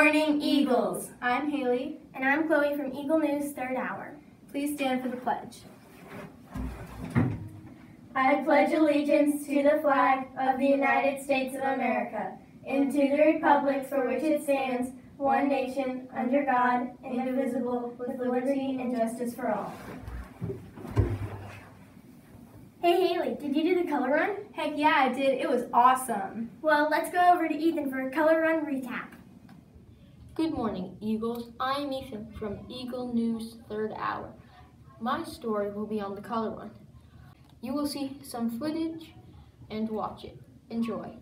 morning, Eagles. I'm Haley. And I'm Chloe from Eagle News Third Hour. Please stand for the pledge. I pledge allegiance to the flag of the United States of America and to the republic for which it stands, one nation, under God, indivisible, with liberty and justice for all. Hey Haley, did you do the color run? Heck yeah, I did. It was awesome. Well, let's go over to Ethan for a color run recap. Good morning, Eagles. I'm Ethan from Eagle News Third Hour. My story will be on the color run. You will see some footage and watch it. Enjoy.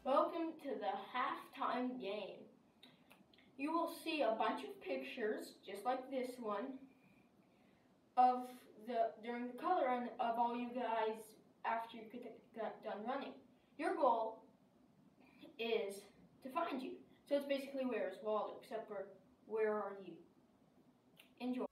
Welcome to the halftime game. You will see a bunch of pictures, just like this one, of during the color run of all you guys after you got done running. Your goal is to find you. So it's basically Where's Waldo, except for where are you? Enjoy.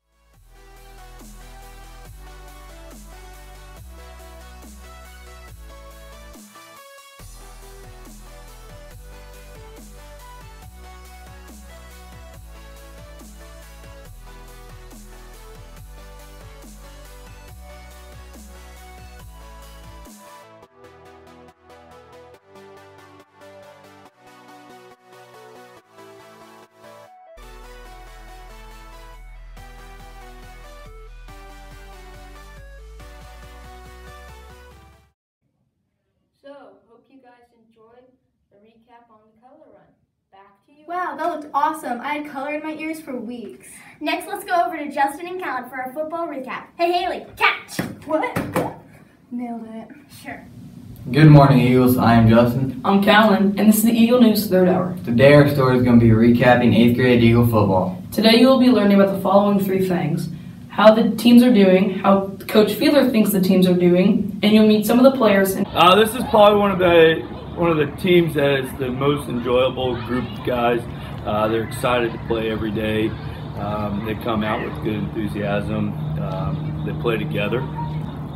So, hope you guys enjoyed the recap on the color run. Back to you. Wow, that looked awesome. I had color in my ears for weeks. Next, let's go over to Justin and Callan for our football recap. Hey Haley, catch! What? Nailed it. Sure. Good morning, Eagles. I am Justin. I'm Callan, and this is the Eagle News Third Hour. Today our story is going to be recapping 8th grade Eagle football. Today you will be learning about the following three things: how the teams are doing, how Coach Fiedler thinks the teams are doing, and you'll meet some of the players. This is probably one of the teams that is the most enjoyable group of guys. They're excited to play every day. They come out with good enthusiasm. They play together.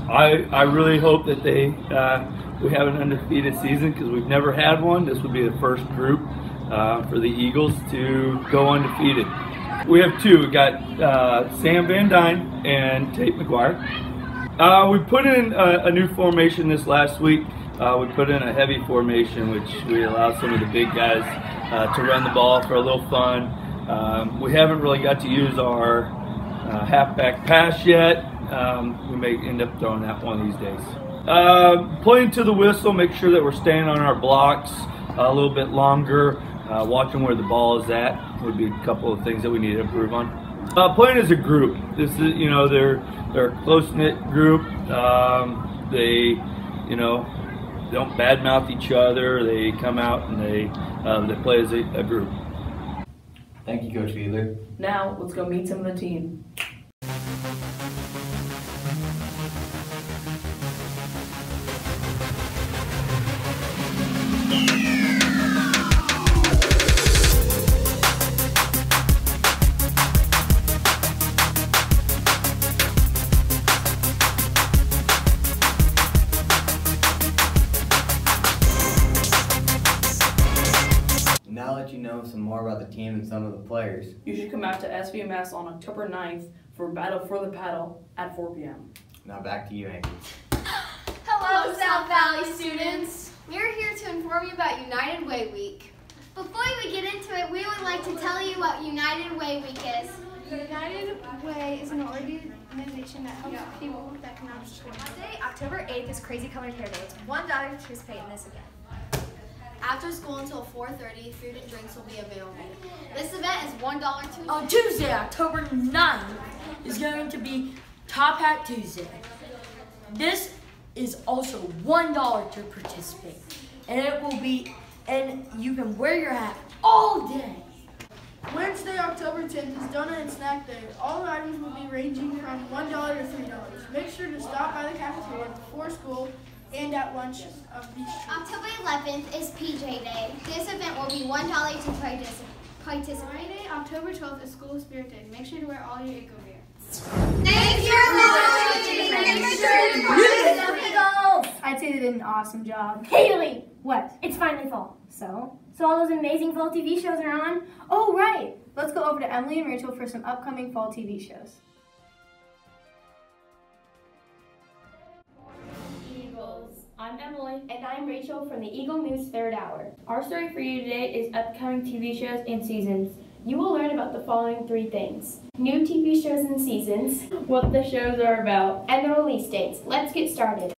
I really hope that we have an undefeated season, because we've never had one. This would be the first group for the Eagles to go undefeated. We have two. We got Sam Van Dyne and Tate McGuire. We put in a new formation this last week. We put in a heavy formation, which we allow some of the big guys to run the ball for a little fun. We haven't really got to use our halfback pass yet. We may end up throwing that one these days. Playing to the whistle, make sure that we're staying on our blocks a little bit longer. Watching where the ball is at would be a couple of things that we need to improve on. Playing as a group. This is, they're a close-knit group. They, don't badmouth each other. They come out and they play as a group. Thank you, Coach Fiedler. Now let's go meet some of the team. Now I'll let you know some more about the team and some of the players. You should come out to SVMS on October 9th for Battle for the Paddle at 4 p.m. Now back to you, Hank. Hello, South Valley students. We're here to inform you about United Way Week. Before we get into it, we would like to tell you what United Way Week is. United Way is an organization that helps people that cannot afford. Monday, October 8th is Crazy Colored Hair Day. It's $1 to participate in this event. After school until 4:30, food and drinks will be available. This event is $1 Tuesday. On Tuesday, October 9th, is going to be Top Hat Tuesday. This is also $1 to participate, and you can wear your hat all day. Wednesday, October 10th is Donut and Snack Day. All items will be ranging from $1 to $3. Make sure to stop by the cafeteria before school and at lunch of these treats. October 11th is PJ Day. This event will be $1 to participate. Friday, October 12th is School Spirit Day. Make sure to wear all your eco gear. Thank you for watching. Make sure to I'd say they did an awesome job. Haley! What? It's finally fall. So? So all those amazing fall TV shows are on. Oh, right. Let's go over to Emily and Rachel for some upcoming fall TV shows. Eagles. I'm Emily. And I'm Rachel from the Eagle News Third Hour. Our story for you today is upcoming TV shows and seasons. You will learn about the following 3 things: new TV shows and seasons, What the shows are about. and the release dates. Let's get started.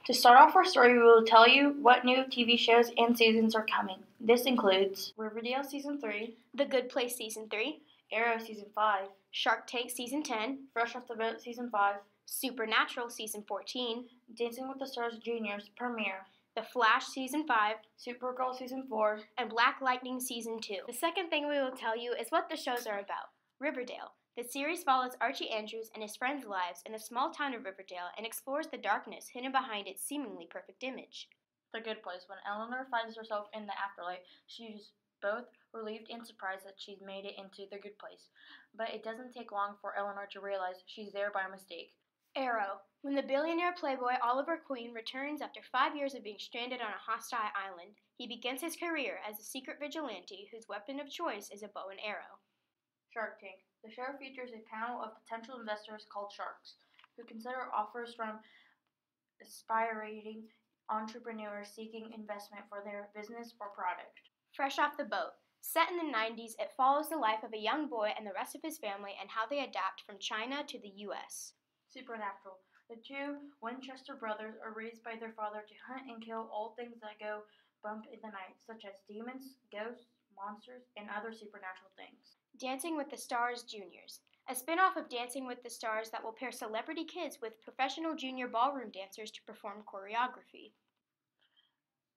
To start off our story, we will tell you what new TV shows and seasons are coming. This includes Riverdale Season 3, The Good Place Season 3, Arrow Season 5, Shark Tank Season 10, Fresh Off the Boat Season 5, Supernatural Season 14, Dancing with the Stars Junior's premiere, The Flash Season 5, Supergirl Season 4, and Black Lightning Season 2. The second thing we will tell you is what the shows are about. Riverdale. The series follows Archie Andrews and his friends' lives in the small town of Riverdale and explores the darkness hidden behind its seemingly perfect image. The Good Place. When Eleanor finds herself in the afterlife, she's both relieved and surprised that she's made it into the Good Place. But it doesn't take long for Eleanor to realize she's there by mistake. Arrow. When the billionaire playboy Oliver Queen returns after 5 years of being stranded on a hostile island, he begins his career as a secret vigilante whose weapon of choice is a bow and arrow. Shark Tank. The show features a panel of potential investors called sharks, who consider offers from aspiring entrepreneurs seeking investment for their business or product. Fresh Off the Boat. Set in the 90s, it follows the life of a young boy and the rest of his family and how they adapt from China to the U.S. Supernatural. The 2 Winchester brothers are raised by their father to hunt and kill all things that go bump in the night, such as demons, ghosts, monsters, and other supernatural things. Dancing with the Stars Juniors. A spin-off of Dancing with the Stars that will pair celebrity kids with professional junior ballroom dancers to perform choreography.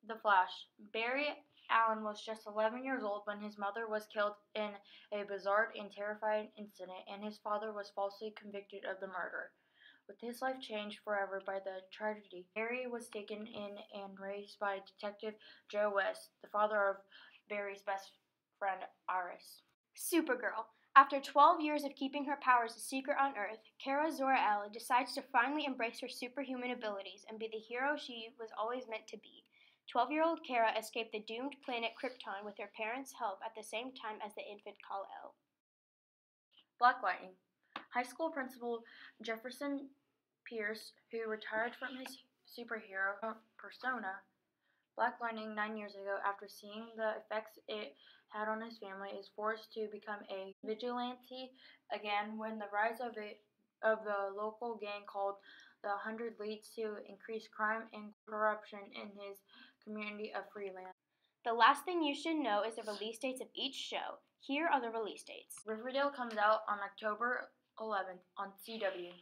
The Flash. Barry Allen was just 11 years old when his mother was killed in a bizarre and terrifying incident, and his father was falsely convicted of the murder. With his life changed forever by the tragedy, Barry was taken in and raised by Detective Joe West, the father of Barry's best friend, Iris. Supergirl. After 12 years of keeping her powers a secret on Earth, Kara Zor-El decides to finally embrace her superhuman abilities and be the hero she was always meant to be. 12-year-old Kara escaped the doomed planet Krypton with her parents' help at the same time as the infant Kal-El. Black Lightning. High school principal Jefferson Pierce, who retired from his superhero persona, Black Lightning, 9 years ago, after seeing the effects it had on his family, is forced to become a vigilante again when the rise of the local gang called the 100 leads to increased crime and corruption in his community of Freeland. The last thing you should know is the release dates of each show. Here are the release dates. Riverdale comes out on October 11th on CW.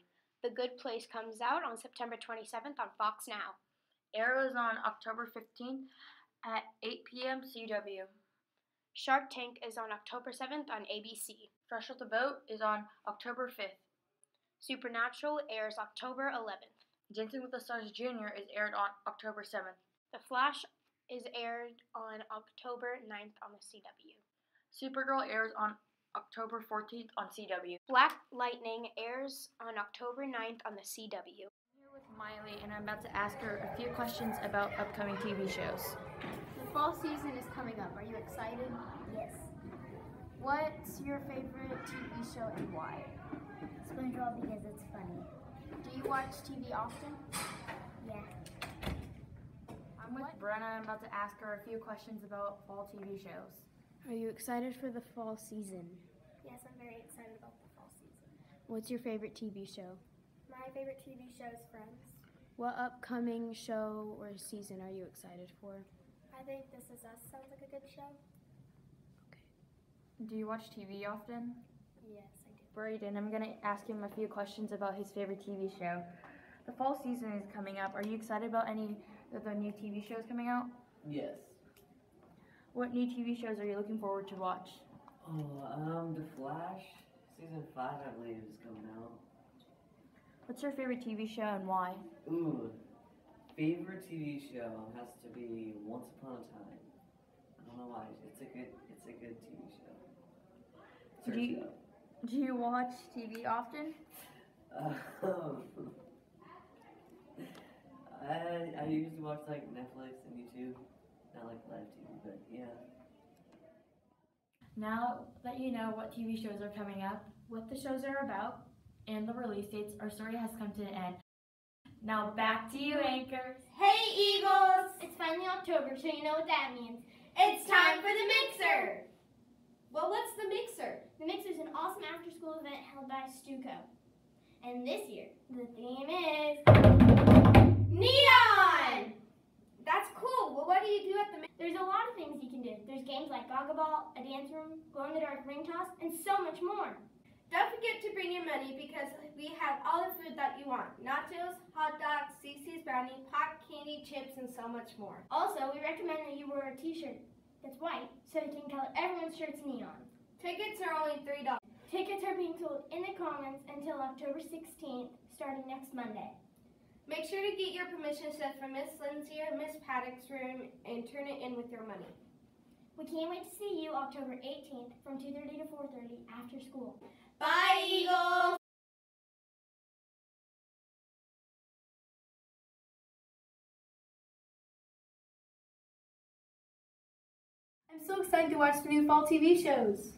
The Good Place comes out on September 27th on Fox Now. Arrow is on October 15th at 8 p.m. CW. Shark Tank is on October 7th on ABC. Fresh Off the Boat is on October 5th. Supernatural airs October 11th. Dancing with the Stars Junior is aired on October 7th. The Flash is aired on October 9th on the CW. Supergirl airs on October 14th on CW. Black Lightning airs on October 9th on the CW. I'm here with Miley, and I'm about to ask her a few questions about upcoming TV shows. The fall season is coming up. Are you excited? Yes. What's your favorite TV show and why? SpongeBob because it's funny. Do you watch TV often? Yeah. What Brenna. I'm about to ask her a few questions about fall TV shows. Are you excited for the fall season? Yes, I'm very excited about the fall season. What's your favorite TV show? My favorite TV show is Friends. What upcoming show or season are you excited for? I think This Is Us sounds like a good show. Do you watch TV often? Yes, I do. Braden, I'm going to ask him a few questions about his favorite TV show. The fall season is coming up. Are you excited about any of the new TV shows coming out? Yes. What new TV shows are you looking forward to watch? The Flash, season 5 I believe is coming out. What's your favorite TV show and why? Ooh, favorite TV show has to be Once Upon a Time. I don't know why. It's a good TV show. Do you watch TV often? I usually watch like Netflix and YouTube, not like live TV, but yeah. Now that you know what TV shows are coming up, what the shows are about, and the release dates, our story has come to an end. Now back to you, anchors. Hey, Eagles! It's finally October, so you know what that means. It's time for the Mixer! Well, what's the Mixer? The Mixer is an awesome after-school event held by Stuco. And this year, the theme is Neon! That's cool. Well, what do you do at the Mixer? There's a lot of things you can do. There's games like Gaga Ball, a dance room, glow-in-the-dark ring toss, and so much more. Don't forget to bring your money because we have all the food that you want. Nachos, hot dogs, CC's brownie, pop candy, chips, and so much more. Also, we recommend that you wear a t-shirt that's white so you can color everyone's shirts neon. Tickets are only $3. Tickets are being sold in the Commons until October 16th, starting next Monday. Make sure to get your permission slip from Miss Lindsay or Miss Paddock's room and turn it in with your money. We can't wait to see you October 18th from 2:30 to 4:30 after school. Bye, Eagles! I'm so excited to watch the new fall TV shows.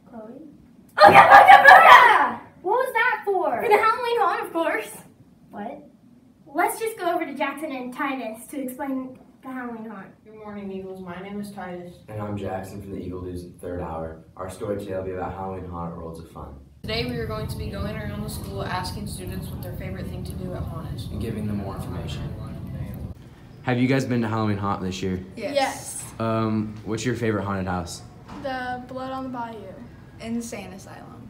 Chloe? Ooga booga booga! What was that for? For the Halloween Haunt, of course. What? Let's just go over to Jackson and Titus to explain the Halloween Haunt. Good morning, Eagles. My name is Titus. And I'm Jackson from the Eagle News Third Hour. Our story today will be about Halloween Haunt Worlds of Fun. Today we are going to be going around the school asking students what their favorite thing to do at Haunt is. And giving them more information. Have you guys been to Halloween Haunt this year? Yes. What's your favorite haunted house? The Blood on the Bayou. Insane Asylum.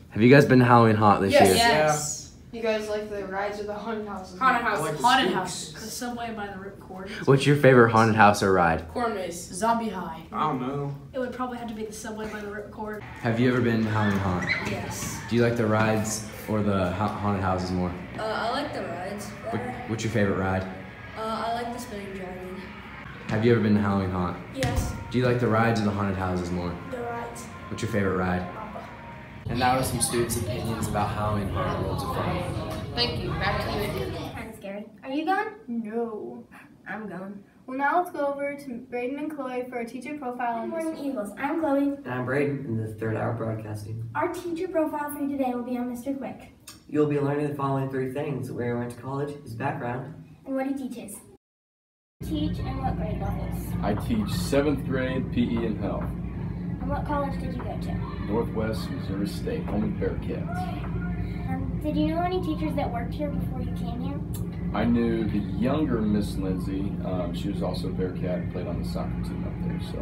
Have you guys been to Halloween Haunt this year? Yes. You guys like the rides or the haunted houses? Haunted houses. Haunted houses. The subway by the ripcord. What's your favorite haunted house or ride? Corn maze. Zombie High. I don't know. It would probably have to be the subway by the ripcord. Have you ever been to Halloween Haunt? Yes. Do you like the rides or the haunted houses more? I like the rides better. What's your favorite ride? I like the spinning dragon. Have you ever been to Halloween Haunt? Yes. Do you like the rides or the haunted houses more? The rides. What's your favorite ride? And that was some students' opinions about Halloween Haunt Worlds of Fun. Thank you. Back to you, Andrew. Kind of scary. Are you gone? No. I'm gone. Well, now let's go over to Braden and Chloe for a teacher profile. Good morning, Eagles. I'm Chloe. And I'm Braden in the Third Hour Broadcasting. Our teacher profile for you today will be on Mr. Quick. You'll be learning the following 3 things: where he went to college, his background, and what he teaches. Teach and what grade levels? I teach 7th grade PE and health. And what college did you go to? Northwest Missouri State, home of Bearcats. Did you know any teachers that worked here before you came here? I knew the younger Miss Lindsay. She was also a Bearcat and played on the soccer team up there. So.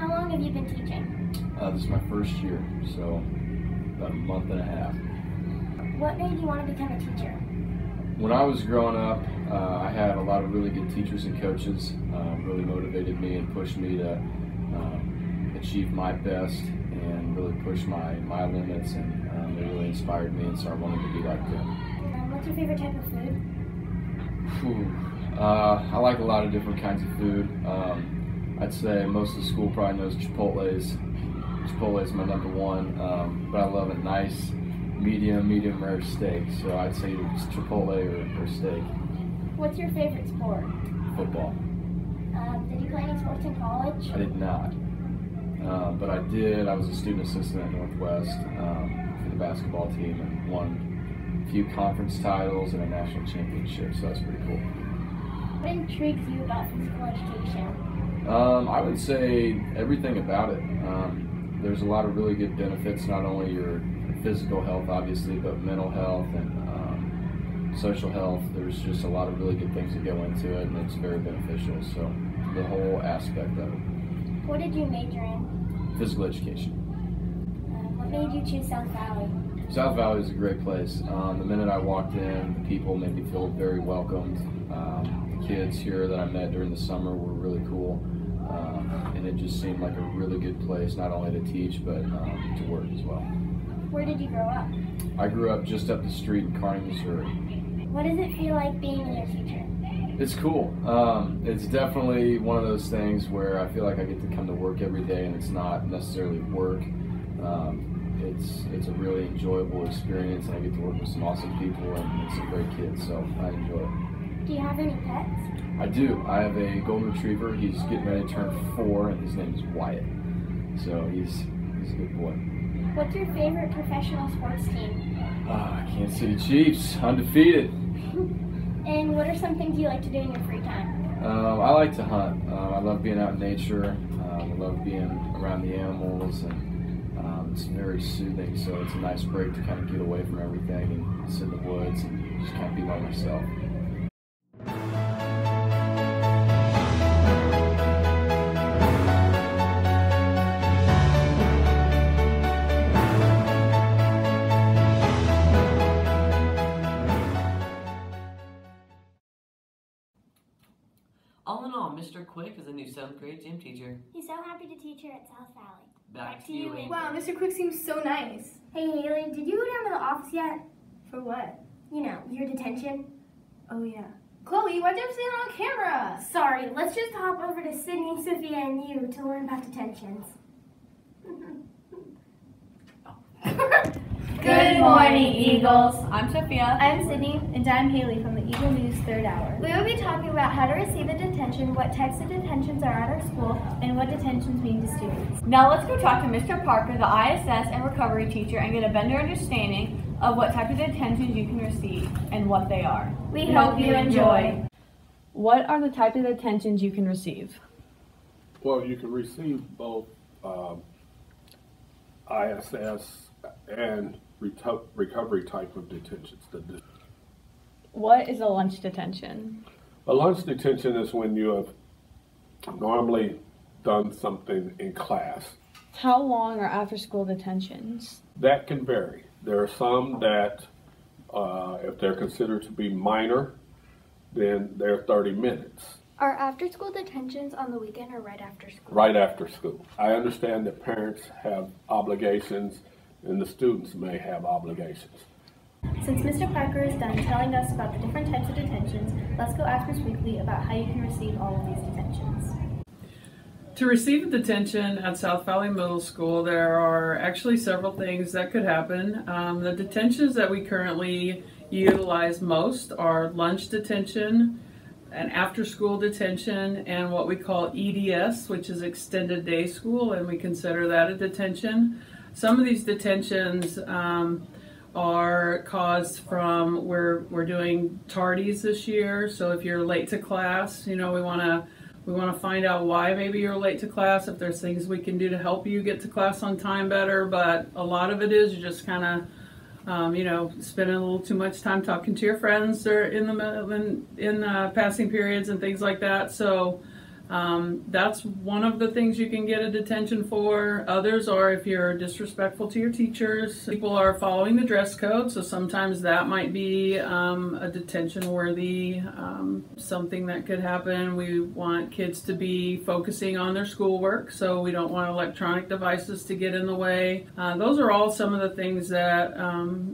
How long have you been teaching? This is my first year, so about a month and a half. What made you want to become a teacher? When I was growing up, I had a lot of really good teachers and coaches. Really motivated me and pushed me to achieve my best and really push my limits, and they really inspired me, and so I wanted to be like them. What's your favorite type of food? I like a lot of different kinds of food. I'd say most of the school probably knows Chipotle's. Chipotle is my #1, but I love a nice medium rare steak, so I'd say it's Chipotle or steak. What's your favorite sport? Football. Did you play any sports in college? I did not, but I did. I was a student assistant at Northwest for the basketball team and won a few conference titles and a national championship, so that's pretty cool. What intrigues you about physical education? I would say everything about it. There's a lot of really good benefits, not only your physical health, obviously, but mental health and social health. There's just a lot of really good things that go into it, and it's very beneficial. So the whole aspect of it. What did you major in? Physical education. What made you choose South Valley? South Valley is a great place. The minute I walked in, the people made me feel very welcomed. The kids here that I met during the summer were really cool. And it just seemed like a really good place, not only to teach, but to work as well. Where did you grow up? I grew up just up the street in Kearney, Missouri. What does it feel like being a teacher? It's cool. It's definitely one of those things where I feel like I get to come to work every day, and it's not necessarily work. It's a really enjoyable experience, and I get to work with some awesome people and some great kids, so I enjoy it. Do you have any pets? I do. I have a golden retriever. He's getting ready to turn 4, and his name is Wyatt. So he's a good boy. What's your favorite professional sports team? Kansas City Chiefs, undefeated. And what are some things you like to do in your free time? I like to hunt. I love being out in nature. I love being around the animals, and it's very soothing. So it's a nice break to kind of get away from everything and sit in the woods and just kind of be by myself. All in all, Mr. Quick is a new 7th grade gym teacher. He's so happy to teach here at South Valley. Back to you, Amy. Wow, Mr. Quick seems so nice. Hey Haley, did you go down to the office yet? For what? You know, your detention. Oh yeah. Chloe, why'd you have to say it on camera? Sorry, let's just hop over to Sydney, Sophia, and you to learn about detentions. Good morning, Eagles. I'm Sophia. I'm Sydney. And I'm Haley from the Eagle News 3rd Hour. We will be talking about how to receive a detention, what types of detentions are at our school, and what detentions mean to students. Now let's go talk to Mr. Parker, the ISS and recovery teacher, and get a better understanding of what type of detentions you can receive and what they are. We hope you enjoy. What are the types of detentions you can receive? Well, you can receive both ISS and recovery type of detentions. What is a lunch detention? A lunch detention is when you have normally done something in class. How long are after school detentions? That can vary. There are some that, if they're considered to be minor, then they're 30 minutes. Are after-school detentions on the weekend or right after school? Right after school. I understand that parents have obligations and the students may have obligations. Since Mr. Parker is done telling us about the different types of detentions, let's go ask Ms. Weekly about how you can receive all of these detentions. To receive a detention at South Valley Middle School, there are actually several things that could happen. The detentions that we currently utilize most are lunch detention, an after-school detention, and what we call EDS, which is extended day school, and we consider that a detention. Some of these detentions are caused from, we're doing tardies this year, so if you're late to class, you know, we want to find out why maybe you're late to class, if there's things we can do to help you get to class on time better, but a lot of it is you're just kind of you know, spending a little too much time talking to your friends or in passing periods and things like that. So that's one of the things you can get a detention for. Others are if you're disrespectful to your teachers. People are following the dress code, so sometimes that might be a detention worthy, something that could happen. We want kids to be focusing on their schoolwork, so we don't want electronic devices to get in the way. Those are all some of the things that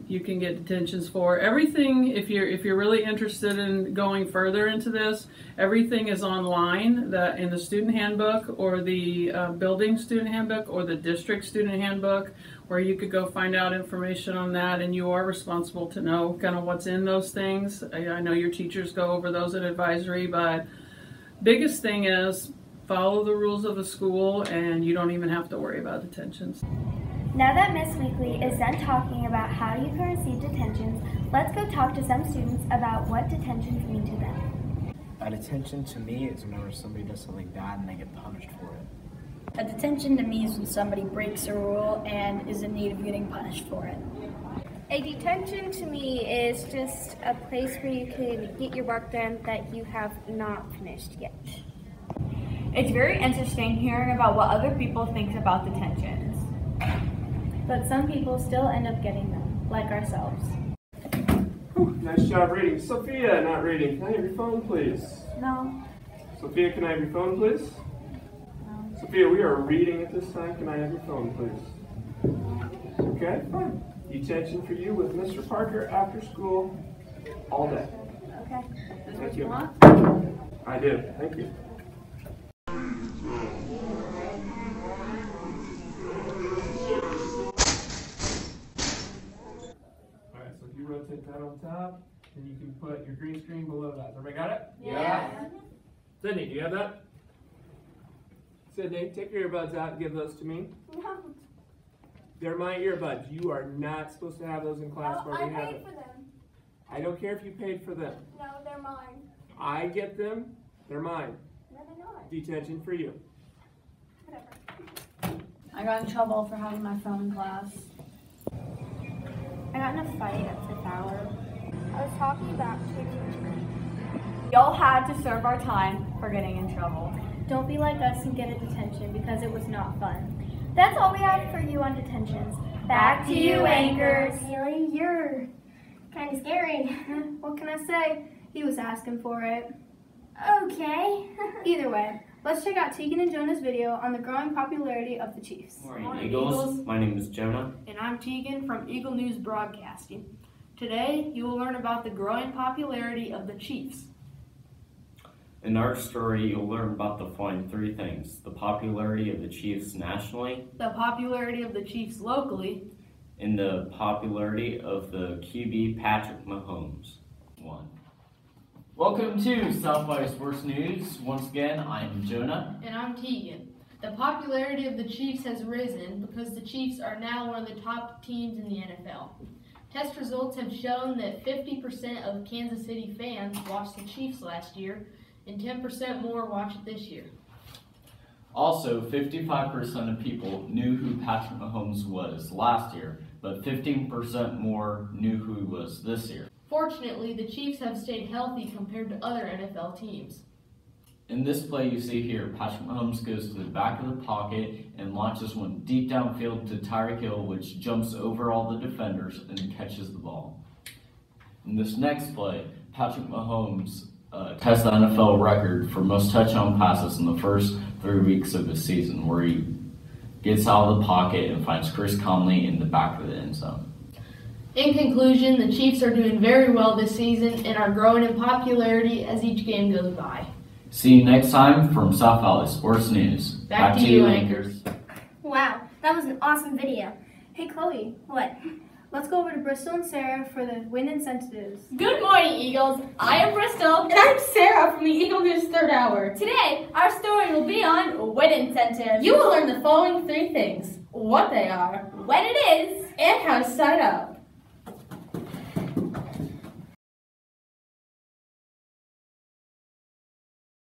you can get detentions for. Everything, if you're really interested in going further into this, everything is online. In the student handbook or the building student handbook or the district student handbook, where you could go find out information on that, and you are responsible to know kind of what's in those things. I know your teachers go over those in advisory, but biggest thing is follow the rules of the school and you don't even have to worry about detentions. Now that Miss Weekly is done talking about how you can receive detentions, let's go talk to some students about what detentions mean to them. I A detention to me is whenever somebody does something bad and they get punished for it. A detention to me is when somebody breaks a rule and is in need of getting punished for it. A detention to me is just a place where you can get your work done that you have not finished yet. It's very interesting hearing about what other people think about detentions. But some people still end up getting them, like ourselves. Nice job reading. Sophia, not reading. Can I have your phone, please? No. Sophia, can I have your phone, please? No. Sophia, we are reading at this time. Can I have your phone, please? Okay, fine. Detention for you with Mr. Parker after school all day. Okay. Thank you. I do. Thank you. Alright, so if you rotate that on top, then you can put your green screen below that. Everybody got it? Yeah. Sydney, do you have that? Sydney, take your earbuds out and give those to me. No. They're my earbuds. You are not supposed to have those in class No, where I we have paid it. for them. I don't care if you paid for them. No, they're mine. I get them. They're mine. No, they're not. Detention for you. Whatever. I got in trouble for having my phone in class. I got in a fight at 5th hour. I was talking about teaching. Y'all had to serve our time for getting in trouble. Don't be like us and get a detention because it was not fun. That's all we have for you on detentions. Back to you, anchors. Haley, you're kind of scary. What can I say? He was asking for it. Okay. Either way, let's check out Tegan and Jonah's video on the growing popularity of the Chiefs. Morning, Eagles. My name is Jonah. And I'm Tegan from Eagle News Broadcasting. Today, you will learn about the growing popularity of the Chiefs. In our story, you'll learn about the following 3 things: the popularity of the Chiefs nationally, The popularity of the Chiefs locally, and the popularity of the QB Patrick Mahomes. 1. Welcome to South Valley Sports News. Once again, I'm Jonah. And I'm Tegan. The popularity of the Chiefs has risen because the Chiefs are now one of the top teams in the NFL. Test results have shown that 50% of Kansas City fans watched the Chiefs last year, and 10% more watch it this year. Also, 55% of people knew who Patrick Mahomes was last year, but 15% more knew who he was this year. Fortunately, the Chiefs have stayed healthy compared to other NFL teams. In this play you see here, Patrick Mahomes goes to the back of the pocket and launches one deep downfield to Tyreek Hill, which jumps over all the defenders and catches the ball. In this next play, Patrick Mahomes tests the NFL record for most touchdown passes in the first 3 weeks of the season, where he gets out of the pocket and finds Chris Conley in the back of the end zone. In conclusion, the Chiefs are doing very well this season and are growing in popularity as each game goes by. See you next time from South Valley Sports News. Back to you, anchors. Wow, that was an awesome video. Hey, Chloe. What? Let's go over to Bristol and Sarah for the win incentives. Good morning, Eagles. I am Bristol. And I'm Sarah from the Eagle News 3rd Hour. Today, our story will be on win incentives. You will learn the following 3 things: what they are, when it is, and how to sign up.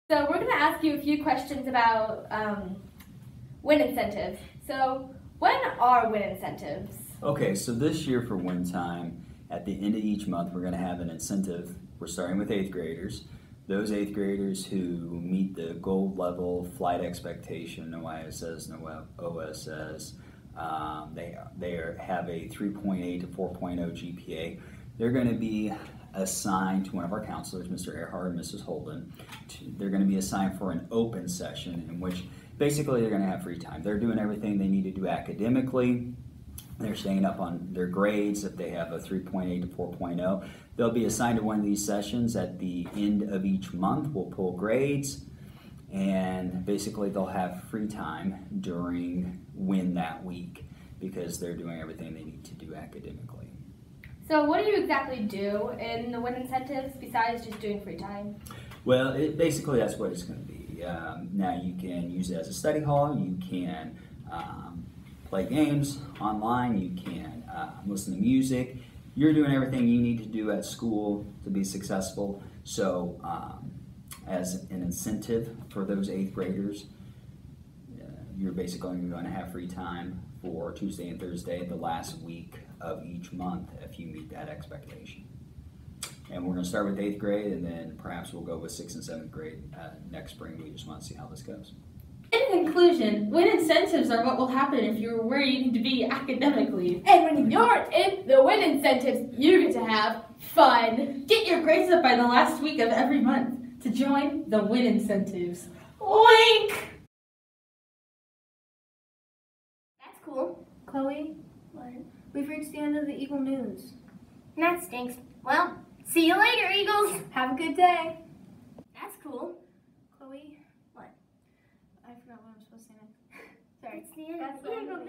So we're going to ask you a few questions about win incentives. So when are win incentives? Okay, so this year for win time, at the end of each month, we're going to have an incentive. We're starting with 8th graders. Those 8th graders who meet the gold level flight expectation, no ISS, no OSS, they have a 3.8 to 4.0 GPA. They're going to be assigned to one of our counselors, Mr. Earhart and Mrs. Holden. They're going to be assigned for an open session in which basically they're going to have free time. They're doing everything they need to do academically. They're staying up on their grades. If they have a 3.8 to 4.0, they'll be assigned to one of these sessions at the end of each month. We'll pull grades, and basically they'll have free time during win that week because they're doing everything they need to do academically. So what do you exactly do in the win incentives besides just doing free time? Well, basically that's what it's going to be. Now you can use it as a study hall. You can play games online. You can listen to music. You're doing everything you need to do at school to be successful. So as an incentive for those 8th graders. You're basically going to have free time for Tuesday and Thursday, the last week of each month, if you meet that expectation. And we're going to start with 8th grade, and then perhaps we'll go with 6th and 7th grade next spring. We just want to see how this goes. In conclusion, win incentives are what will happen if you're where you need to be academically. And when you're in the win incentives, you get to have fun. Get your grades up by the last week of every month to join the win incentives. Wink! That's cool. Chloe, What? we've reached the end of the Eagle News. That stinks. Well, see you later, Eagles. Have a good day. That's cool. Chloe, What? I forgot what I'm supposed to say next. Sorry. It's the end of the Eagle News.